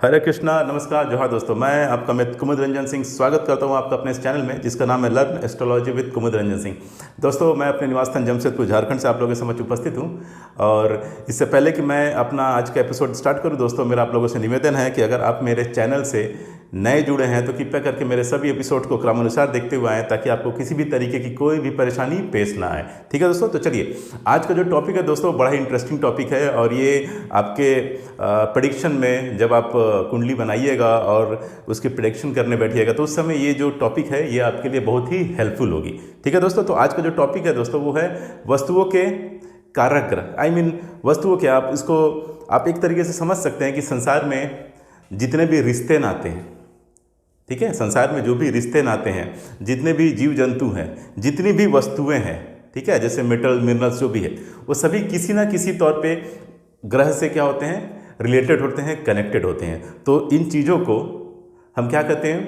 हरे कृष्णा, नमस्कार, जोहार दोस्तों। मैं आपका मित्र कुमुद रंजन सिंह स्वागत करता हूं आपका अपने इस चैनल में जिसका नाम है लर्न एस्ट्रोलॉजी विद कुमुद रंजन सिंह। दोस्तों, मैं अपने निवास स्थान जमशेदपुर झारखंड से आप लोगों के समक्ष उपस्थित हूं। और इससे पहले कि मैं अपना आज का एपिसोड स्टार्ट करूं दोस्तों, मेरा आप लोगों से निवेदन है कि अगर आप मेरे चैनल से नए जुड़े हैं तो कृपया करके मेरे सभी एपिसोड को क्रमानुसार देखते हुए आएँ ताकि आपको किसी भी तरीके की कोई भी परेशानी पेश ना आए। ठीक है दोस्तों, तो चलिए आज का जो टॉपिक है दोस्तों बड़ा ही इंटरेस्टिंग टॉपिक है और ये आपके प्रेडिक्शन में जब आप कुंडली बनाइएगा और उसकी प्रेडिक्शन करने बैठिएगा तो उस समय ये जो टॉपिक है ये आपके लिए बहुत ही हेल्पफुल होगी। ठीक है दोस्तों, तो आज का जो टॉपिक है दोस्तों वो है वस्तुओं के कारक ग्रह। वस्तुओं के आप एक तरीके से समझ सकते हैं कि संसार में जितने भी रिश्ते नाते हैं, ठीक है, संसार में जो भी रिश्ते नाते हैं, जितने भी जीव जंतु हैं, जितनी भी वस्तुएं हैं, ठीक है, जैसे मेटल मिनरल्स जो भी है, वो सभी किसी ना किसी तौर पे ग्रह से क्या होते हैं, रिलेटेड होते हैं, कनेक्टेड होते हैं। तो इन चीज़ों को हम क्या कहते हैं,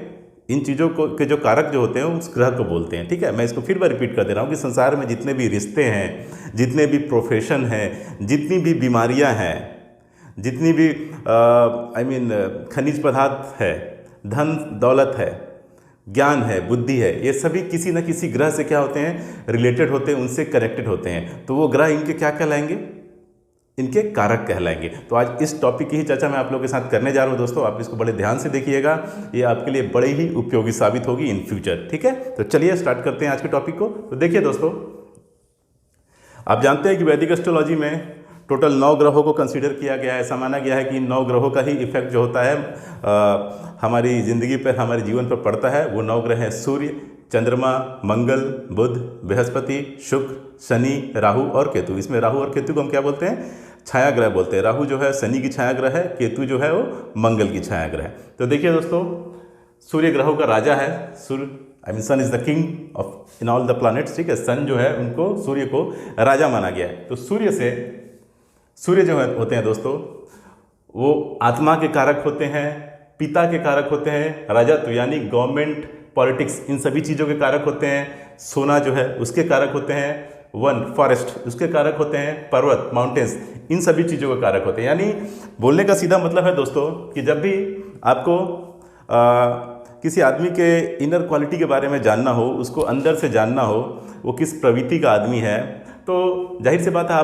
इन चीज़ों को के जो कारक जो होते हैं उस ग्रह को बोलते हैं। ठीक है, मैं इसको फिर बार रिपीट कर दे रहा हूँ कि संसार में जितने भी रिश्ते हैं, जितने भी प्रोफेशन हैं, जितनी भी बीमारियाँ हैं, जितनी भी खनिज पदार्थ है, धन दौलत है, ज्ञान है, बुद्धि है, ये सभी किसी न किसी ग्रह से क्या होते हैं, रिलेटेड होते हैं, उनसे कनेक्टेड होते हैं। तो वो ग्रह इनके क्या कहलाएंगे, इनके कारक कहलाएंगे। तो आज इस टॉपिक की ही चर्चा मैं आप लोगों के साथ करने जा रहा हूँ दोस्तों। आप इसको बड़े ध्यान से देखिएगा, ये आपके लिए बड़े ही उपयोगी साबित होगी इन फ्यूचर। ठीक है, तो चलिए स्टार्ट करते हैं आज के टॉपिक को। तो देखिए दोस्तों, आप जानते हैं कि वैदिक एस्ट्रोलॉजी में टोटल 9 ग्रहों को कंसीडर किया गया है। ऐसा माना गया है कि इन 9 ग्रहों का ही इफेक्ट जो होता है हमारी ज़िंदगी पर, हमारे जीवन पर पड़ता है। वो 9 ग्रह हैं सूर्य, चंद्रमा, मंगल, बुध, बृहस्पति, शुक्र, शनि, राहु और केतु। इसमें राहु और केतु को हम क्या बोलते हैं, छाया ग्रह बोलते हैं। राहु जो है शनि की छाया ग्रह है, केतु जो है वो मंगल की छाया ग्रह है। तो देखिए दोस्तों, सूर्य ग्रहों का राजा है। सूर्य sun is the king of in all the planets. ठीक है, सन जो है उनको, सूर्य को राजा माना गया है। तो सूर्य जो होते हैं दोस्तों वो आत्मा के कारक होते हैं, पिता के कारक होते हैं, राजत्व यानी गवर्नमेंट, पॉलिटिक्स, इन सभी चीज़ों के कारक होते हैं। सोना जो है उसके कारक होते हैं, वन फॉरेस्ट उसके कारक होते हैं, पर्वत माउंटेन्स, इन सभी चीज़ों के कारक होते हैं। यानी बोलने का सीधा मतलब है दोस्तों कि जब भी आपको किसी आदमी के इनर क्वालिटी के बारे में जानना हो, उसको अंदर से जानना हो, वो किस प्रवृत्ति का आदमी है, तो जाहिर सी बात है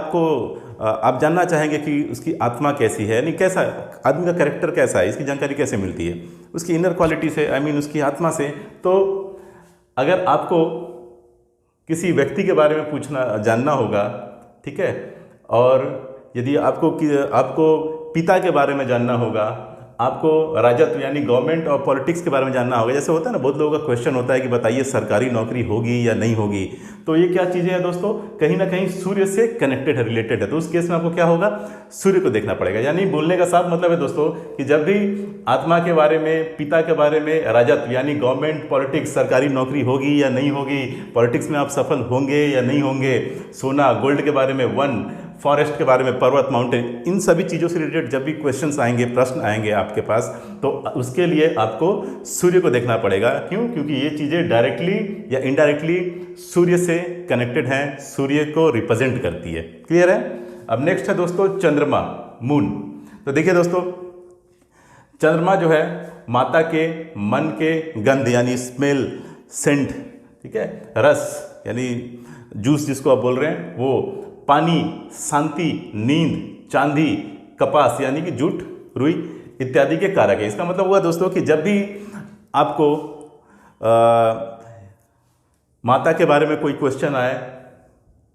आप जानना चाहेंगे कि उसकी आत्मा कैसी है, यानी कैसा आदमी का कैरेक्टर कैसा है। इसकी जानकारी कैसे मिलती है, उसकी इनर क्वालिटी से, उसकी आत्मा से। तो अगर आपको किसी व्यक्ति के बारे में जानना होगा, ठीक है, और यदि आपको पिता के बारे में जानना होगा, आपको राजत्व यानी गवर्नमेंट और पॉलिटिक्स के बारे में जानना होगा। जैसे होता है ना, बहुत लोगों का क्वेश्चन होता है कि बताइए सरकारी नौकरी होगी या नहीं होगी। तो ये क्या चीज़ें हैं दोस्तों, कहीं ना कहीं सूर्य से कनेक्टेड है, रिलेटेड है। तो उस केस में आपको क्या होगा, सूर्य को देखना पड़ेगा। यानी बोलने का साफ मतलब है दोस्तों कि जब भी आत्मा के बारे में, पिता के बारे में, राजत्व यानी गवर्नमेंट, पॉलिटिक्स, सरकारी नौकरी होगी या नहीं होगी, पॉलिटिक्स में आप सफल होंगे या नहीं होंगे, सोना गोल्ड के बारे में, वन फॉरेस्ट के बारे में, पर्वत माउंटेन, इन सभी चीज़ों से रिलेटेड जब भी क्वेश्चंस आएंगे, प्रश्न आएंगे आपके पास, तो उसके लिए आपको सूर्य को देखना पड़ेगा। क्यों? क्योंकि ये चीज़ें डायरेक्टली या इनडायरेक्टली सूर्य से कनेक्टेड हैं, सूर्य को रिप्रेजेंट करती है। क्लियर है? अब नेक्स्ट है दोस्तों चंद्रमा, मून। तो देखिए दोस्तों, चंद्रमा जो है माता के मन के गंध यानी स्मेल, सेंट, ठीक है, रस यानी जूस जिसको आप बोल रहे हैं, वो पानी, शांति, नींद, चांदी, कपास यानी कि जूट, रुई इत्यादि के कारक है। इसका मतलब हुआ दोस्तों कि जब भी आपको माता के बारे में कोई क्वेश्चन आए,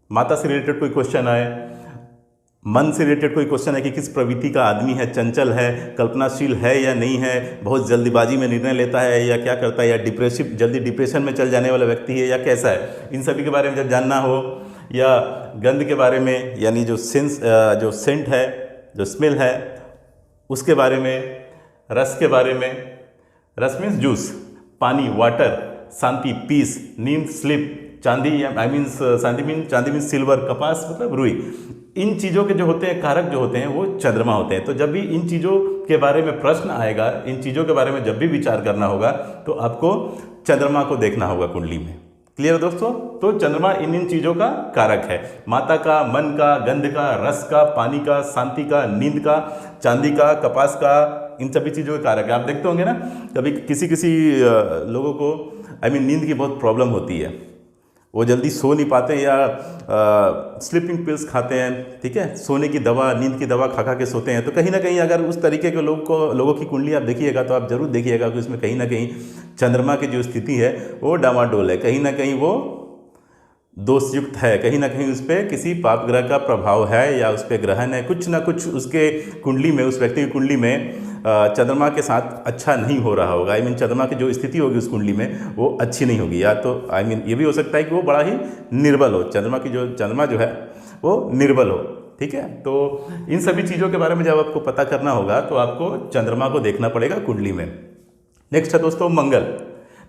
माता से रिलेटेड कोई क्वेश्चन आए, मन से रिलेटेड कोई क्वेश्चन है कि किस प्रवृत्ति का आदमी है, चंचल है, कल्पनाशील है या नहीं है, बहुत जल्दीबाजी में निर्णय लेता है या क्या करता है, या जल्दी डिप्रेशन में चल जाने वाला व्यक्ति है या कैसा है, इन सभी के बारे में जब जानना हो, या गंध के बारे में यानी जो सेंट है, जो स्मेल है, उसके बारे में, रस के बारे में, रस मीन्स जूस, पानी वाटर, शांति पीस, नींद स्लीप, चांदी चांदी मीन्स सिल्वर, कपास मतलब रुई, इन चीज़ों के जो होते हैं कारक जो होते हैं वो चंद्रमा होते हैं। तो जब भी इन चीज़ों के बारे में प्रश्न आएगा, इन चीज़ों के बारे में जब भी विचार करना होगा तो आपको चंद्रमा को देखना होगा कुंडली में। क्लियर दोस्तों? तो चंद्रमा इन चीज़ों का कारक है, माता का, मन का, गंध का, रस का, पानी का, शांति का, नींद का, चांदी का, कपास का, इन सभी चीज़ों के कारक है। आप देखते होंगे ना, कभी किसी किसी लोगों को नींद की बहुत प्रॉब्लम होती है, वो जल्दी सो नहीं पाते हैं या स्लीपिंग पिल्स खाते हैं, ठीक है, सोने की दवा, नींद की दवा खा खा के सोते हैं। तो कहीं ना कहीं अगर उस तरीके के लोगों की कुंडली आप देखिएगा तो आप जरूर देखिएगा कि उसमें कहीं ना कहीं चंद्रमा की जो स्थिति है वो डामाडोल है, कहीं ना कहीं वो दोषयुक्त है, कहीं ना कहीं उस पर किसी पाप ग्रह का प्रभाव है या उस पर ग्रहण है, कुछ ना कुछ उसके कुंडली में, उस व्यक्ति की कुंडली में चंद्रमा के साथ अच्छा नहीं हो रहा होगा। चंद्रमा की जो स्थिति होगी उस कुंडली में वो अच्छी नहीं होगी, या तो ये भी हो सकता है कि वो बड़ा ही निर्बल हो, चंद्रमा जो है वो निर्बल हो, ठीक है। तो इन सभी चीज़ों के बारे में जब आपको पता करना होगा तो आपको चंद्रमा को देखना पड़ेगा कुंडली में। नेक्स्ट है दोस्तों मंगल।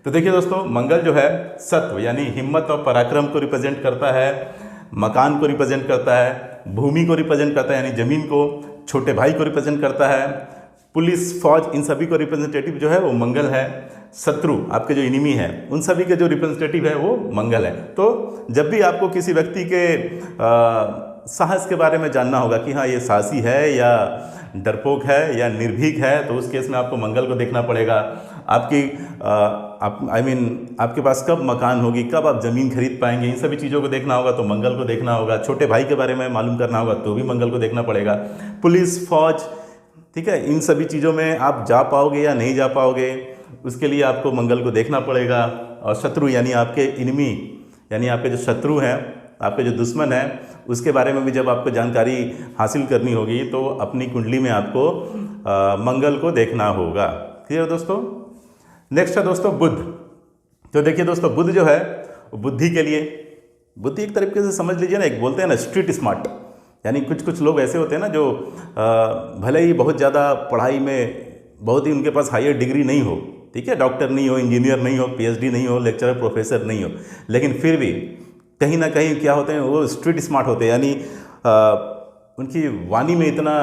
तो देखिए दोस्तों, मंगल जो है सत्व यानी हिम्मत और पराक्रम को रिप्रेजेंट करता है, मकान को रिप्रेजेंट करता है, भूमि को रिप्रेजेंट करता है यानी जमीन को, छोटे भाई को रिप्रेजेंट करता है, पुलिस, फौज, इन सभी को रिप्रेजेंटेटिव जो है वो मंगल है। शत्रु, आपके जो इनिमी है, उन सभी के जो रिप्रेजेंटेटिव है वो मंगल है। तो जब भी आपको किसी व्यक्ति के साहस के बारे में जानना होगा कि हाँ ये साहसी है या डरपोक है या निर्भीक है, तो उस केस में आपको मंगल को देखना पड़ेगा। आपके पास कब मकान होगी, कब आप ज़मीन खरीद पाएंगे, इन सभी चीज़ों को देखना होगा तो मंगल को देखना होगा। छोटे भाई के बारे में मालूम करना होगा तो भी मंगल को देखना पड़ेगा। पुलिस, फौज, ठीक है, इन सभी चीज़ों में आप जा पाओगे या नहीं जा पाओगे, उसके लिए आपको मंगल को देखना पड़ेगा। और शत्रु यानी आपके इनमी, यानी आपके जो शत्रु हैं, आपके जो दुश्मन हैं, उसके बारे में भी जब आपको जानकारी हासिल करनी होगी तो अपनी कुंडली में आपको मंगल को देखना होगा। क्लियर दोस्तों। नेक्स्ट है दोस्तों बुध। तो देखिए दोस्तों, बुध जो है बुद्धि के लिए, बुद्धि एक तरीके से समझ लीजिए ना, एक बोलते हैं ना स्ट्रीट स्मार्ट, यानी कुछ लोग ऐसे होते हैं ना जो भले ही बहुत ज़्यादा पढ़ाई में बहुत ही उनके पास हायर डिग्री नहीं हो, ठीक है, डॉक्टर नहीं हो, इंजीनियर नहीं हो, पीएचडी नहीं हो, लेक्चरर प्रोफेसर नहीं हो, लेकिन फिर भी कहीं ना कहीं क्या होते हैं वो स्ट्रीट स्मार्ट होते हैं, यानी उनकी वाणी में इतना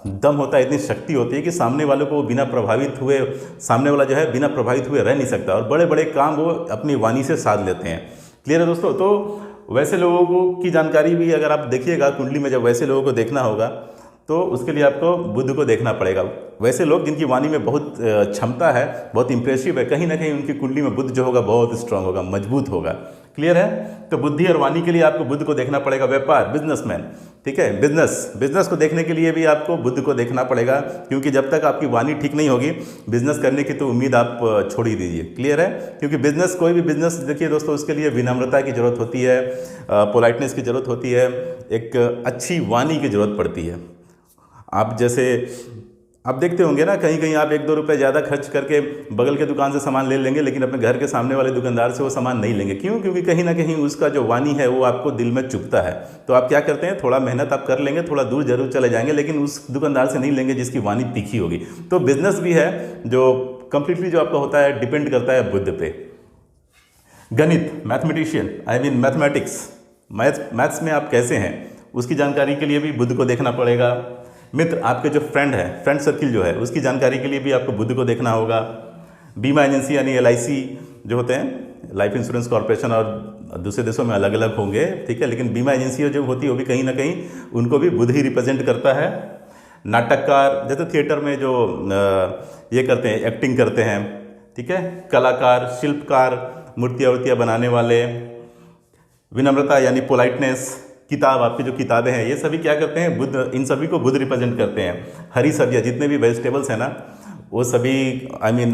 दम होता है, इतनी शक्ति होती है कि सामने वालों को बिना प्रभावित हुए, सामने वाला जो है बिना प्रभावित हुए रह नहीं सकता, और बड़े बड़े काम वो अपनी वाणी से साध लेते हैं। क्लियर है दोस्तों। तो वैसे लोगों की जानकारी भी अगर आप देखिएगा कुंडली में, जब वैसे लोगों को देखना होगा तो उसके लिए आपको बुध को देखना पड़ेगा। वैसे लोग जिनकी वाणी में बहुत क्षमता है, बहुत इंप्रेसिव है, कहीं ना कहीं उनकी कुंडली में बुध जो होगा बहुत स्ट्रांग होगा, मजबूत होगा। क्लियर है। तो बुद्धि और वाणी के लिए आपको बुध को देखना पड़ेगा। व्यापार, बिजनेसमैन, ठीक है, बिजनेस को देखने के लिए भी आपको बुध को देखना पड़ेगा, क्योंकि जब तक आपकी वाणी ठीक नहीं होगी बिजनेस करने की तो उम्मीद आप छोड़ ही दीजिए। क्लियर है। क्योंकि बिजनेस, कोई भी बिजनेस देखिए दोस्तों, उसके लिए विनम्रता की जरूरत होती है, पोलाइटनेस की जरूरत होती है, एक अच्छी वाणी की जरूरत पड़ती है। आप जैसे आप देखते होंगे ना, कहीं कहीं आप 1-2 रुपए ज़्यादा खर्च करके बगल के दुकान से सामान ले लेंगे, लेकिन अपने घर के सामने वाले दुकानदार से वो सामान नहीं लेंगे। क्यों? क्योंकि कहीं ना कहीं उसका जो वाणी है वो आपको दिल में चुभता है। तो आप क्या करते हैं, थोड़ा मेहनत आप कर लेंगे, थोड़ा दूर जरूर चले जाएंगे, लेकिन उस दुकानदार से नहीं लेंगे जिसकी वाणी तीखी होगी। तो बिजनेस भी है जो कंप्लीटली जो आपका होता है डिपेंड करता है बुध पे। गणित, मैथमेटिशियन, मैथमेटिक्स, मैथ्स में आप कैसे हैं उसकी जानकारी के लिए भी बुध को देखना पड़ेगा। मित्र, आपके जो फ्रेंड है, फ्रेंड सर्किल जो है, उसकी जानकारी के लिए भी आपको बुध को देखना होगा। बीमा एजेंसी यानी LIC जो होते हैं, लाइफ इंश्योरेंस कॉर्पोरेशन, और दूसरे देशों में अलग अलग होंगे, ठीक है, लेकिन बीमा एजेंसी जो होती है वो भी कहीं ना कहीं उनको भी बुध ही रिप्रेजेंट करता है। नाटककार, जैसे थिएटर में जो ये करते हैं, एक्टिंग करते हैं, ठीक है, कलाकार, शिल्पकार, मूर्तियाँ वूर्तियाँ बनाने वाले। विनम्रता यानी पोलाइटनेस, किताब, आपकी जो किताबें हैं, ये सभी क्या करते हैं, बुध, इन सभी को बुध रिप्रेजेंट करते हैं। हरी सब्जियाँ, जितने भी वेजिटेबल्स हैं ना, वो सभी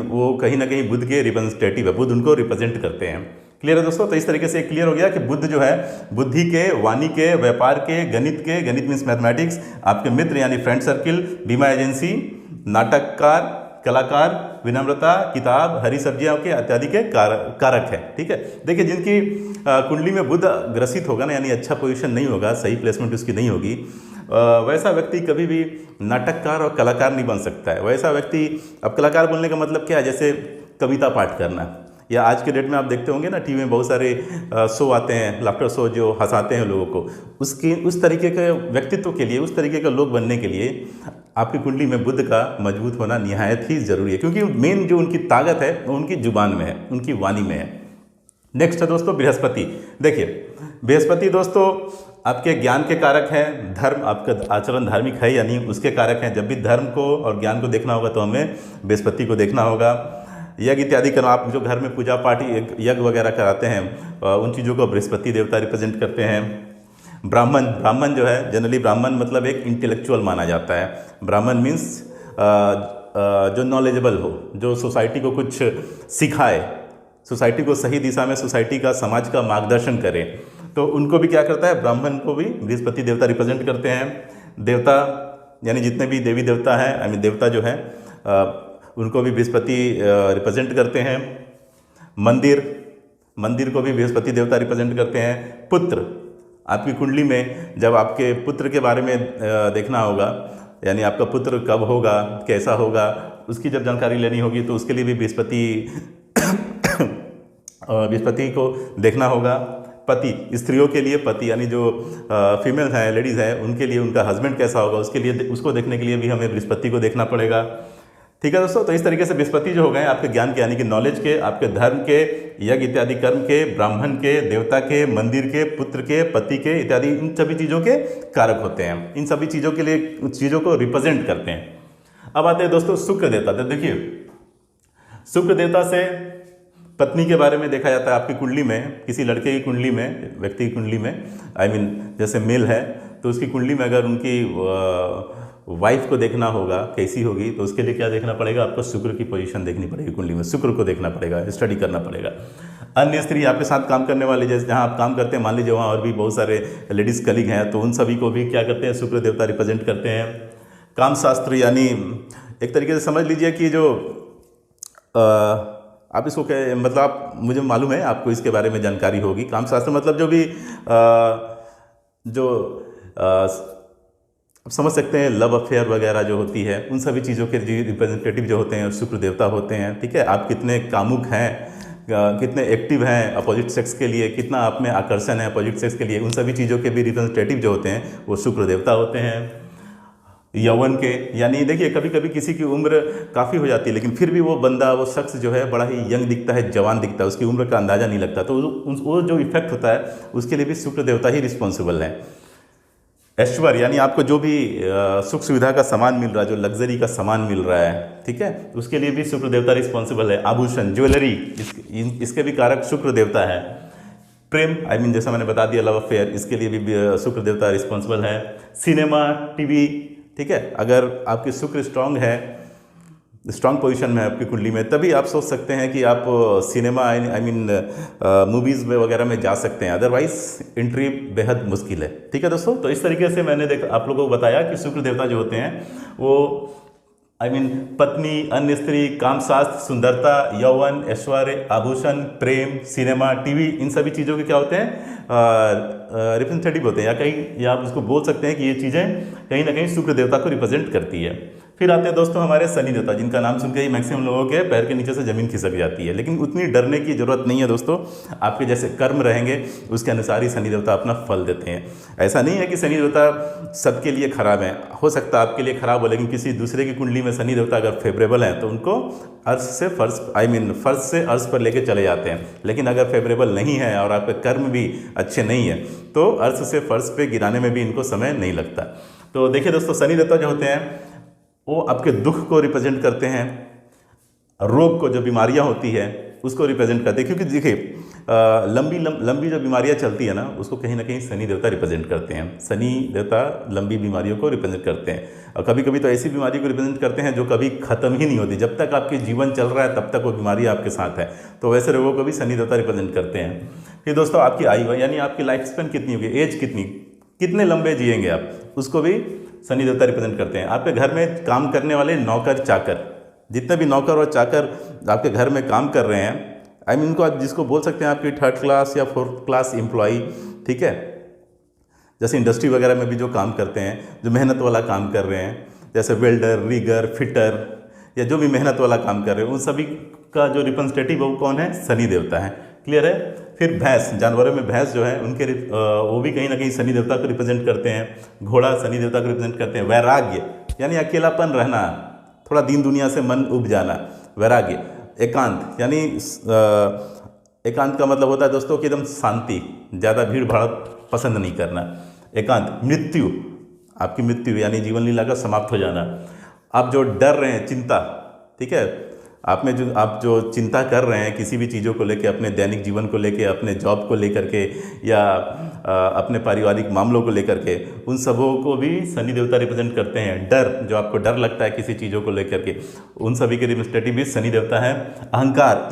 वो कहीं ना कहीं बुध के रिप्रेजेंटेटिव है, बुध उनको रिप्रेजेंट करते हैं। क्लियर है दोस्तों। तो इस तरीके से क्लियर हो गया कि बुध जो है बुद्धि के, वाणी के, व्यापार के, गणित मीन्स मैथमेटिक्स, आपके मित्र यानी फ्रेंड सर्किल, बीमा एजेंसी, नाटककार, कलाकार, विनम्रता, किताब, हरी सब्जियां के इत्यादि के कारक है। ठीक है। देखिए, जिनकी कुंडली में बुध ग्रसित होगा ना, यानी अच्छा पोजीशन नहीं होगा, सही प्लेसमेंट उसकी नहीं होगी, वैसा व्यक्ति कभी भी नाटककार और कलाकार नहीं बन सकता है। वैसा व्यक्ति, अब कलाकार बोलने का मतलब क्या है, जैसे कविता पाठ करना, या आज के डेट में आप देखते होंगे ना टीवी में बहुत सारे शो आते हैं, लाफ्टर शो, जो हंसाते हैं लोगों को, उस तरीके के व्यक्तित्व के लिए, उस तरीके का लोग बनने के लिए आपकी कुंडली में बुध का मजबूत होना निहायत ही जरूरी है, क्योंकि मेन जो उनकी ताकत है वो उनकी जुबान में है, उनकी वाणी में है। नेक्स्ट है दोस्तों बृहस्पति। देखिए, बृहस्पति दोस्तों आपके ज्ञान के कारक हैं धर्म, आपका आचरण धार्मिक है या नहीं उसके कारक हैं। जब भी धर्म को और ज्ञान को देखना होगा तो हमें बृहस्पति को देखना होगा। यज्ञ इत्यादि कर्म, आप जो घर में पूजा पाठ यज्ञ वगैरह कराते हैं उन चीज़ों को बृहस्पति देवता रिप्रेजेंट करते हैं। ब्राह्मण जो है, जनरली ब्राह्मण मतलब एक इंटेलेक्चुअल माना जाता है। ब्राह्मण मीन्स जो नॉलेजेबल हो, जो सोसाइटी को कुछ सिखाए, सोसाइटी को सही दिशा में, सोसाइटी का, समाज का मार्गदर्शन करे, तो उनको भी क्या करता है, ब्राह्मण को भी बृहस्पति देवता रिप्रेजेंट करते हैं। देवता यानी जितने भी देवी देवता हैं, आई मीन देवता जो हैं उनको भी बृहस्पति रिप्रेजेंट करते हैं। मंदिर को भी बृहस्पति देवता रिप्रेजेंट करते हैं। पुत्र, आपकी कुंडली में जब आपके पुत्र के बारे में देखना होगा, यानी आपका पुत्र कब होगा, कैसा होगा, उसकी जब जानकारी लेनी होगी तो उसके लिए भी बृहस्पति को देखना होगा। पति, स्त्रियों के लिए पति यानी जो फीमेल हैं, लेडीज़ हैं, उनके लिए उनका हस्बैंड कैसा होगा, उसके लिए, उसको देखने के लिए भी हमें बृहस्पति को देखना पड़ेगा। ठीक है दोस्तों, तो इस तरीके से बृहस्पति जो हो गए आपके ज्ञान के, यानी कि नॉलेज के, आपके धर्म के, यज्ञ इत्यादि कर्म के, ब्राह्मण के, देवता के, मंदिर के, पुत्र के, पति के इत्यादि, इन सभी चीज़ों के कारक होते हैं। इन सभी चीज़ों के लिए चीज़ों को रिप्रेजेंट करते हैं। अब आते हैं दोस्तों शुक्र देवता। तो देखिए, शुक्र देवता से पत्नी के बारे में देखा जाता है। आपकी कुंडली में, किसी लड़के की कुंडली में, व्यक्ति की कुंडली में, आई मीन जैसे मेल है तो उसकी कुंडली में अगर उनकी वाइफ को देखना होगा कैसी होगी, तो उसके लिए क्या देखना पड़ेगा, आपको शुक्र की पोजीशन देखनी पड़ेगी कुंडली में, शुक्र को देखना पड़ेगा, स्टडी करना पड़ेगा। अन्य स्त्री, आपके साथ काम करने वाले, जैसे जहाँ आप काम करते हैं, मान लीजिए वहाँ और भी बहुत सारे लेडीज़ कलीग हैं, तो उन सभी को भी क्या करते हैं, शुक्र देवता रिप्रेजेंट करते हैं। काम शास्त्र, यानी एक तरीके से समझ लीजिए कि जो आप इसको क्या मतलब, आप, मुझे मालूम है आपको इसके बारे में जानकारी होगी। काम शास्त्र मतलब जो भी आप समझ सकते हैं, लव अफेयर वगैरह जो होती है, उन सभी चीज़ों के रिप्रेजेंटेटिव जो होते हैं शुक्र देवता होते हैं। ठीक है, आप कितने कामुक हैं, कितने एक्टिव हैं अपोजिट सेक्स के लिए, कितना आप में आकर्षण है अपोजिट सेक्स के लिए, उन सभी चीज़ों के भी रिप्रेजेंटेटिव जो होते हैं वो शुक्र देवता होते हैं। यौवन के, यानी देखिए कभी कभी किसी की उम्र काफ़ी हो जाती है लेकिन फिर भी वो बंदा, वो शख्स जो है बड़ा ही यंग दिखता है, जवान दिखता है, उसकी उम्र का अंदाज़ा नहीं लगता, तो वो जो इफेक्ट होता है उसके लिए भी शुक्र देवता ही रिस्पॉन्सिबल है। ऐश्वर्य, यानी आपको जो भी सुख सुविधा का सामान मिल रहा है, जो लग्जरी का सामान मिल रहा है, ठीक है, उसके लिए भी शुक्र देवता रिस्पॉन्सिबल है। आभूषण, ज्वेलरी, इसके भी कारक शुक्र देवता है। प्रेम, आई मीन जैसा मैंने बता दिया, लव अफेयर, इसके लिए भी शुक्र देवता रिस्पॉन्सिबल है। सिनेमा, टीवी, ठीक है, अगर आपकी शुक्र स्ट्रांग है, स्ट्रांग पोजीशन में है आपकी कुंडली में, तभी आप सोच सकते हैं कि आप सिनेमा, आई मीन मूवीज़ में वगैरह में जा सकते हैं, अदरवाइज एंट्री बेहद मुश्किल है। ठीक है दोस्तों, तो इस तरीके से मैंने आप लोगों को बताया कि शुक्र देवता जो होते हैं वो, आई मीन पत्नी, अन्य स्त्री, कामशास्त्र, सुंदरता, यौवन, ऐश्वर्य, आभूषण, प्रेम, सिनेमा, टीवी, इन सभी चीज़ों के क्या होते हैं, रिप्रेजेंटेटिव होते हैं, या आप उसको बोल सकते हैं कि ये चीज़ें कहीं ना कहीं शुक्र देवता को रिप्रेजेंट करती है। फिर आते हैं दोस्तों हमारे शनि देवता, जिनका नाम सुनकर ही मैक्सिमम लोगों के पैर के नीचे से ज़मीन खिसक जाती है, लेकिन उतनी डरने की ज़रूरत नहीं है दोस्तों। आपके जैसे कर्म रहेंगे उसके अनुसार ही शनि देवता अपना फल देते हैं। ऐसा नहीं है कि शनि देवता सबके लिए खराब है, हो सकता है आपके लिए खराब हो, लेकिन किसी दूसरे की कुंडली में शनि देवता अगर फेवरेबल हैं तो उनको अर्श से फर्श, आई मीन फर्श से अर्श पर लेके चले जाते हैं। लेकिन अगर फेवरेबल नहीं है और आपके कर्म भी अच्छे नहीं है तो अर्श से फर्श पे गिराने में भी इनको समय नहीं लगता। तो देखिए दोस्तों, शनि देवता जो होते हैं वो आपके दुख को रिप्रेजेंट करते हैं, रोग को, जो बीमारियां होती है उसको रिप्रेजेंट करते हैं, क्योंकि देखिए लंबी जो बीमारियां चलती है ना, उसको कहीं ना कहीं शनि देवता रिप्रेजेंट करते हैं। शनि देवता लंबी बीमारियों को रिप्रेजेंट करते हैं, और कभी कभी तो ऐसी बीमारी को रिप्रेजेंट करते हैं जो कभी ख़त्म ही नहीं होती, जब तक आपके जीवन चल रहा है तब तक वो बीमारी आपके साथ है, तो वैसे रोगों को भी शनि देवता रिप्रेजेंट करते हैं। फिर दोस्तों आपकी आयु, यानी आपकी लाइफ स्पेन कितनी होगी, एज कितने लंबे जिएंगे आप, उसको भी शनि देवता रिप्रेजेंट करते हैं। आपके घर में काम करने वाले नौकर चाकर, जितने भी नौकर और चाकर आपके घर में काम कर रहे हैं, आई मीन उनको आप जिसको बोल सकते हैं आपकी 3rd क्लास या 4th क्लास एम्प्लॉई, ठीक है, जैसे इंडस्ट्री वगैरह में भी जो काम करते हैं, जो मेहनत वाला काम कर रहे हैं, जैसे वेल्डर, रीगर, फिटर, या जो भी मेहनत वाला काम कर रहे हैं, उन सभी का जो रिप्रेजेंटेटिव वो कौन है, शनि देवता है। क्लियर है। फिर भैंस, जानवरों में भैंस जो है उनके वो भी कहीं ना कहीं शनि देवता को रिप्रेजेंट करते हैं। घोड़ा शनि देवता को रिप्रेजेंट करते हैं। वैराग्य यानी अकेलापन रहना, थोड़ा दीन दुनिया से मन उब जाना, वैराग्य। एकांत यानी एकांत का मतलब होता है दोस्तों कि एकदम शांति, ज़्यादा भीड़ भाड़ पसंद नहीं करना। एकांत, मृत्यु, आपकी मृत्यु यानी जीवन लीला का समाप्त हो जाना। आप जो डर रहे हैं, चिंता, ठीक है, आप जो चिंता कर रहे हैं किसी भी चीज़ों को लेके, अपने दैनिक जीवन को लेके, अपने जॉब को लेकर के, या अपने पारिवारिक मामलों को लेकर के, उन सबों को भी शनि देवता रिप्रेजेंट करते हैं। डर, जो आपको डर लगता है किसी चीज़ों को लेकर के, उन सभी के रिप्रेजेंटेटिव भी शनि देवता है। अहंकार,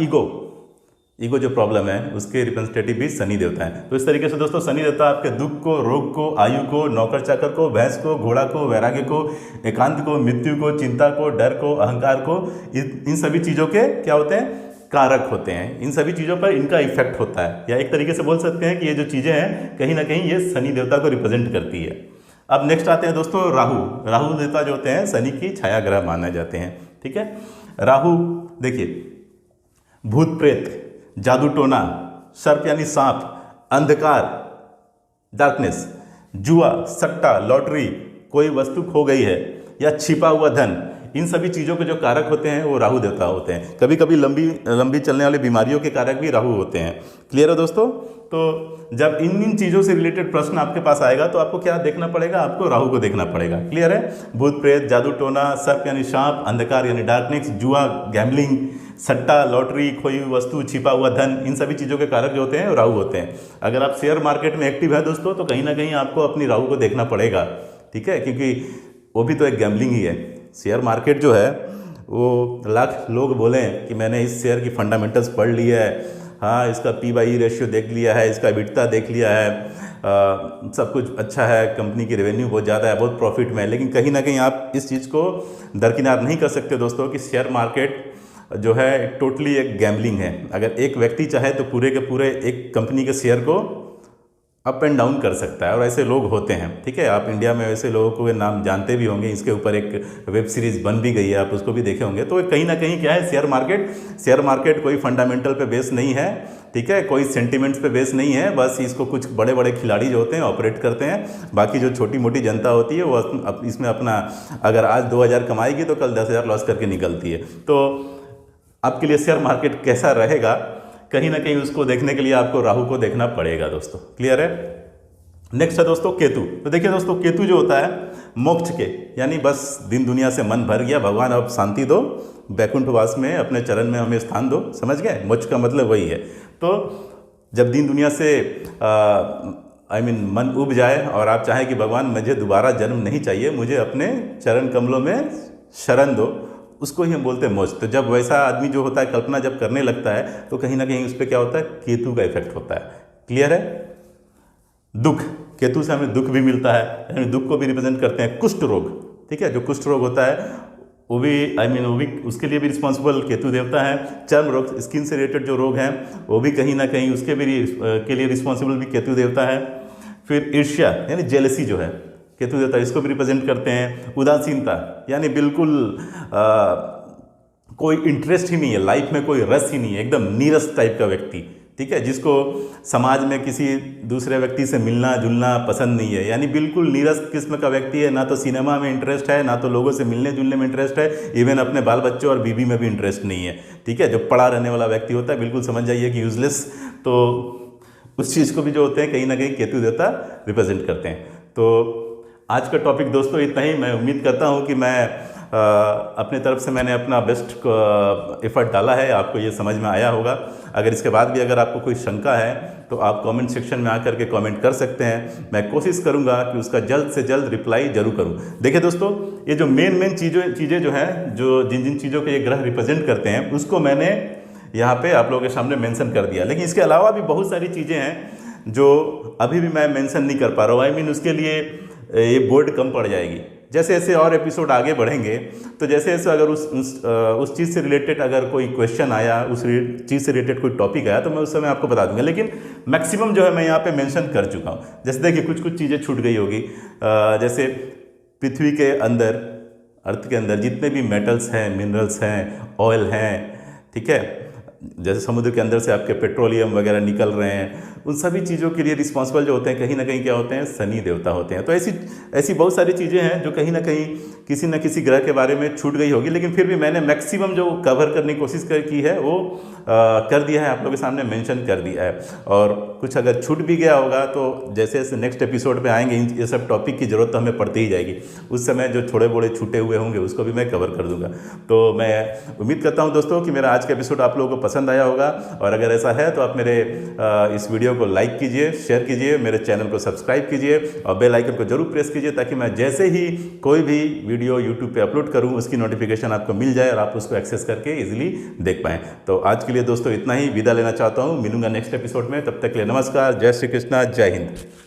ईगो जो प्रॉब्लम है उसके रिप्रेजेंटेटिव भी शनि देवता है। तो इस तरीके से दोस्तों शनि देवता आपके दुख को, रोग को, आयु को, नौकर चाकर को, भैंस को, घोड़ा को, वैराग्य को, एकांत को, मृत्यु को, चिंता को, डर को, अहंकार को, इन सभी चीज़ों के क्या होते हैं, कारक होते हैं। इन सभी चीज़ों पर इनका इफेक्ट होता है, या एक तरीके से बोल सकते हैं कि ये जो चीज़ें हैं कहीं ना कहीं ये शनि देवता को रिप्रेजेंट करती है। अब नेक्स्ट आते हैं दोस्तों राहु देवता जो होते हैं शनि की छाया ग्रह माने जाते हैं। ठीक है, राहु देखिए, भूत प्रेत, जादू टोना, सर्प यानी सांप, अंधकार, डार्कनेस, जुआ, सट्टा, लॉटरी, कोई वस्तु खो गई है, या छिपा हुआ धन, इन सभी चीज़ों के जो कारक होते हैं वो राहु देवता होते हैं। कभी कभी लंबी चलने वाली बीमारियों के कारक भी राहु होते हैं। क्लियर है दोस्तों? तो जब इन चीज़ों से रिलेटेड प्रश्न आपके पास आएगा तो आपको क्या देखना पड़ेगा, आपको राहु को देखना पड़ेगा। क्लियर है? भूत प्रेत, जादू टोना, सर्प यानी सांप, अंधकार यानी डार्कनेस, जुआ, गैम्बलिंग, सट्टा, लॉटरी, खोई हुई वस्तु, छिपा हुआ धन, इन सभी चीज़ों के कारक जो होते हैं राहु होते हैं। अगर आप शेयर मार्केट में एक्टिव है दोस्तों तो कहीं ना कहीं आपको अपनी राहु को देखना पड़ेगा। ठीक है, क्योंकि वो भी तो एक गैम्बलिंग ही है। शेयर मार्केट जो है वो लाख लोग बोलें कि मैंने इस शेयर की फंडामेंटल्स पढ़ लिया है, हाँ इसका P/E रेशियो देख लिया है, इसका EBITDA देख लिया है, सब कुछ अच्छा है, कंपनी की रेवेन्यू बहुत ज़्यादा है, बहुत प्रॉफिट में है, लेकिन कहीं ना कहीं आप इस चीज़ को दरकिनार नहीं कर सकते दोस्तों कि शेयर मार्केट जो है टोटली एक गैम्बलिंग है। अगर एक व्यक्ति चाहे तो पूरे के पूरे एक कंपनी के शेयर को अप एंड डाउन कर सकता है, और ऐसे लोग होते हैं। ठीक है, आप इंडिया में ऐसे लोगों को नाम जानते भी होंगे, इसके ऊपर एक वेब सीरीज़ बन भी गई है, आप उसको भी देखे होंगे। तो कहीं ना कहीं क्या है, शेयर मार्केट कोई फंडामेंटल पे बेस नहीं है, ठीक है, कोई सेंटिमेंट्स पे बेस नहीं है, बस इसको कुछ बड़े बड़े खिलाड़ी जो होते हैं ऑपरेट करते हैं, बाकी जो छोटी मोटी जनता होती है वो इसमें अपना, अगर आज 2000 कमाएगी तो कल 10,000 लॉस करके निकलती है। तो आपके लिए शेयर मार्केट कैसा रहेगा, कहीं ना कहीं उसको देखने के लिए आपको राहु को देखना पड़ेगा दोस्तों। क्लियर है? नेक्स्ट है दोस्तों केतु। तो देखिए दोस्तों, केतु जो होता है मोक्ष के, यानी बस दिन दुनिया से मन भर गया, भगवान अब शांति दो, बैकुंठवास में अपने चरण में हमें स्थान दो, समझ गए? मोक्ष का मतलब वही है। तो जब दिन दुनिया से मन उब जाए और आप चाहें कि भगवान मुझे दोबारा जन्म नहीं चाहिए, मुझे अपने चरण कमलों में शरण दो, उसको ही हम बोलते हैं मोक्ष। तो जब वैसा आदमी जो होता है कल्पना जब करने लगता है तो कहीं ना कहीं उस पर क्या होता है, केतु का इफेक्ट होता है। क्लियर है? दुख, केतु से हमें दुख भी मिलता है, यानी दुख को भी रिप्रेजेंट करते हैं। कुष्ठ रोग, ठीक है, जो कुष्ठ रोग होता है वो भी वो भी उसके लिए भी रिस्पॉन्सिबल केतु देवता है। चर्म रोग, स्किन से रिलेटेड जो रोग हैं वो भी कहीं ना कहीं उसके भी के लिए रिस्पॉन्सिबल भी केतु देवता है। फिर ईर्ष्या यानी जेलसी जो है, केतु देवता इसको भी रिप्रेजेंट करते हैं। उदासीनता यानी बिल्कुल कोई इंटरेस्ट ही नहीं है, लाइफ में कोई रस ही नहीं है, एकदम नीरस टाइप का व्यक्ति, ठीक है, जिसको समाज में किसी दूसरे व्यक्ति से मिलना जुलना पसंद नहीं है, यानी बिल्कुल नीरस किस्म का व्यक्ति है। ना तो सिनेमा में इंटरेस्ट है, ना तो लोगों से मिलने जुलने में इंटरेस्ट है, इवन अपने बाल बच्चों और बीवी में भी इंटरेस्ट नहीं है। ठीक है, जो पड़ा रहने वाला व्यक्ति होता है, बिल्कुल समझ जाइए कि यूजलेस। तो उस चीज़ को भी जो होते हैं कहीं ना कहीं केतु देवता रिप्रेजेंट करते हैं। तो आज का टॉपिक दोस्तों इतना ही। मैं उम्मीद करता हूँ कि मैं अपने तरफ से मैंने अपना बेस्ट एफर्ट डाला है, आपको ये समझ में आया होगा। अगर इसके बाद भी अगर आपको कोई शंका है तो आप कमेंट सेक्शन में आकर के कमेंट कर सकते हैं। मैं कोशिश करूंगा कि उसका जल्द से जल्द रिप्लाई जरूर करूं। देखिए दोस्तों, ये जो मेन चीज़ें जो हैं, जो जिन चीज़ों के ये ग्रह रिप्रेजेंट करते हैं, उसको मैंने यहाँ पे आप लोगों के सामने मेंशन कर दिया। लेकिन इसके अलावा भी बहुत सारी चीज़ें हैं जो अभी भी मैं मेंशन नहीं कर पा रहा हूँ। उसके लिए ये बोर्ड कम पड़ जाएगी। जैसे जैसे और एपिसोड आगे बढ़ेंगे तो जैसे जैसे अगर उस चीज़ से रिलेटेड अगर कोई क्वेश्चन आया, उस चीज़ से रिलेटेड कोई टॉपिक आया, तो मैं उस समय आपको बता दूंगा। लेकिन मैक्सिमम जो है मैं यहाँ पे मेंशन कर चुका हूँ। जैसे देखिए कुछ चीज़ें छूट गई होगी, जैसे पृथ्वी के अंदर, अर्थ के अंदर जितने भी मेटल्स हैं, मिनरल्स हैं, ऑयल हैं, ठीक है, जैसे समुद्र के अंदर से आपके पेट्रोलियम वगैरह निकल रहे हैं, उन सभी चीज़ों के लिए रिस्पॉन्सिबल जो होते हैं कहीं ना कहीं क्या होते हैं, शनि देवता होते हैं। तो ऐसी ऐसी बहुत सारी चीज़ें हैं जो कहीं ना कहीं किसी न किसी ग्रह के बारे में छूट गई होगी, लेकिन फिर भी मैंने मैक्सिमम जो कवर करने की कोशिश की है वो कर दिया है, आप लोगों के सामने मेंशन कर दिया है। और कुछ अगर छूट भी गया होगा तो जैसे जैसे नेक्स्ट एपिसोड पे आएंगे ये सब टॉपिक की ज़रूरत तो हमें पड़ती ही जाएगी, उस समय जो थोड़े बोड़े छूटे हुए होंगे उसको भी मैं कवर कर दूंगा। तो मैं उम्मीद करता हूं दोस्तों कि मेरा आज का एपिसोड आप लोगों को पसंद आया होगा, और अगर ऐसा है तो आप मेरे इस वीडियो को लाइक कीजिए, शेयर कीजिए, मेरे चैनल को सब्सक्राइब कीजिए और बेल आइकन को जरूर प्रेस कीजिए, ताकि मैं जैसे ही कोई भी वीडियो यूट्यूब पे अपलोड करूं उसकी नोटिफिकेशन आपको मिल जाए और आप उसको एक्सेस करके इजीली देख पाएँ। तो आज के लिए दोस्तों इतना ही, विदा लेना चाहता हूँ, मिलूंगा नेक्स्ट एपिसोड में, तब तक के लिए नमस्कार, जय श्री कृष्णा, जय हिंद।